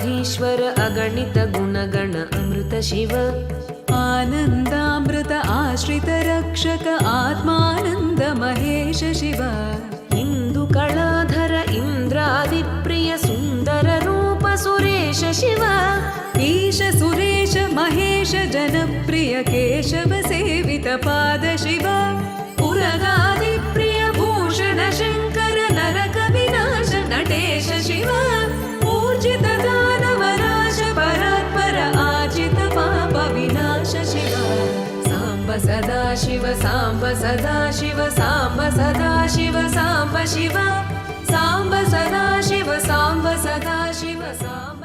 महेश्वर अगणित गुणगण अमृत शिव आनन्दामृत आश्रित रक्षक आत्मानन्द महेश शिव इन्दुकलाधर इन्द्रादिप्रिय सुन्दर रूप सुरेश शिव ईश सुरेश महेश जनप्रिय केशव सेवित पाद शिव पुरगादिप्रिय भूषण शङ्कर नरक विनाश नटेश शिव ऊर्जित दानवनाश परात्पर आजित पाप विनाश शिव साम्ब सदा शिव साम्ब सदा शिव साम्ब सदा शिव साम्ब शिव साम्ब सदा शिव साम्ब सदा शिव साम्ब